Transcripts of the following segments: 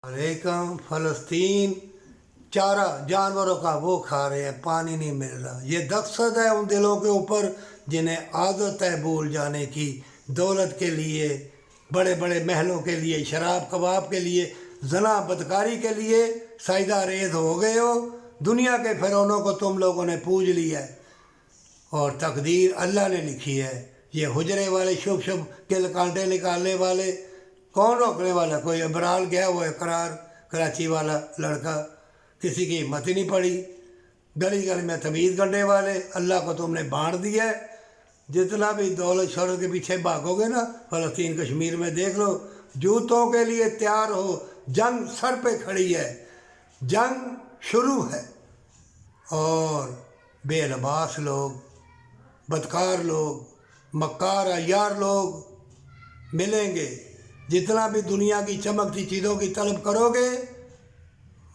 American फ़लस्तीन चारा जानवरों का वो खा रहे हैं, पानी नहीं मिल रहा। ये दहशत है उन दिलों के ऊपर जिन्हें आदत है भूल जाने की, दौलत के लिए, बड़े बड़े महलों के लिए, शराब कबाब के लिए, जना बदकारी के लिए साइदा रेत हो गए हो। दुनिया के फिरौनों को तुम लोगों ने पूज लिया है और तकदीर अल्लाह ने लिखी है। ये हुजरे वाले शुभ शुभ किल कांटे निकालने वाले कौन रोकने वाला? कोई अबराल गया हुआ है करार, कराची वाला लड़का, किसी की हिम्मत ही नहीं पड़ी। गली गली में तमीज़ करने वाले, अल्लाह को तुमने बांट दिया है। जितना भी दौलत शौहरत के पीछे भागोगे ना, फ़लस्तीन कश्मीर में देख लो, जूतों के लिए तैयार हो, जंग सर पे खड़ी है, जंग शुरू है। और बेलबास लोग, बदकार लोग, मक्कार अय्यार लोग मिलेंगे। जितना भी दुनिया की चमकती चीज़ों की तलब करोगे,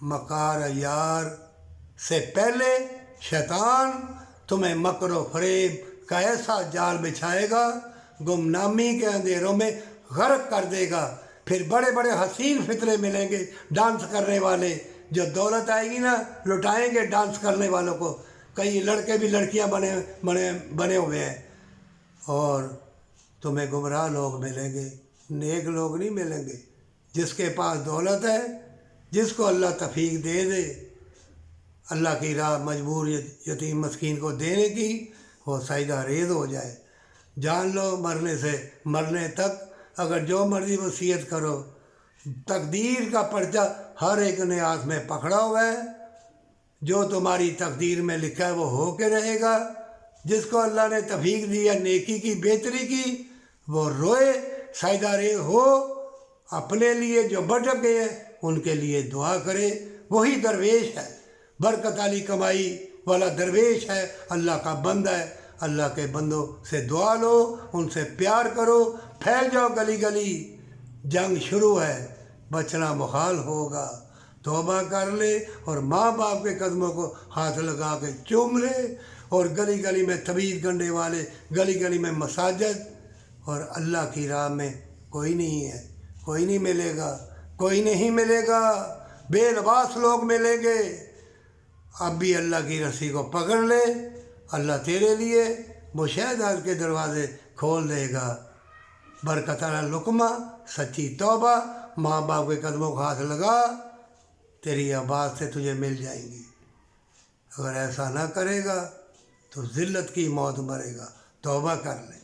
मक्कार अय्यार से पहले शैतान तुम्हें मकर व फरेब का ऐसा जाल बिछाएगा, गुमनामी के अंधेरों में गर्क कर देगा। फिर बड़े बड़े हसीन फितरे मिलेंगे डांस करने वाले, जो दौलत आएगी ना लुटाएंगे डांस करने वालों को। कई लड़के भी लड़कियां बने बने बने हुए हैं। और तुम्हें गुमराह लोग मिलेंगे, नेक लोग नहीं मिलेंगे। जिसके पास दौलत है, जिसको अल्लाह तौफीक दे दे अल्लाह की राह मजबूर यतीम मस्कीन को देने की, वो साइदा रेज़ हो जाए। जान लो मरने से मरने तक अगर जो मर्ज़ी वसीयत करो, तकदीर का पर्चा हर एक ने हाथ में पकड़ा हुआ है। जो तुम्हारी तकदीर में लिखा है वो हो के रहेगा। जिसको अल्लाह ने तौफीक दी है नेकी की, बेहतरी की, वो रोए, साइदा रेज़ हो। अपने लिए जो भटक गए हैं उनके लिए दुआ करे। वही दरवेश है, बरकत वाली कमाई वाला दरवेश है, अल्लाह का बंदा है। अल्लाह के बंदों से दुआ लो, उनसे प्यार करो, फैल जाओ गली गली। जंग शुरू है, बचना मुहाल होगा। तौबा कर ले और माँ बाप के कदमों को हाथ लगा के चूम ले। और गली गली में तबीज़ गंढे वाले, गली गली में मसाजिद, और अल्लाह की राह में कोई नहीं है, कोई नहीं मिलेगा, कोई नहीं मिलेगा। बेलबास लोग मिलेंगे। अब भी अल्लाह की रस्सी को पकड़ ले, अल्लाह तेरे लिए मुशाहदात के दरवाज़े खोल देगा। बरकत वाला लुकमा, सच्ची तौबा, माँ बाप के कदमों को हाथ लगा, तेरी आवाज़ से तुझे मिल जाएंगी। अगर ऐसा ना करेगा तो ज़िल्लत की मौत मरेगा। तौबा कर ले।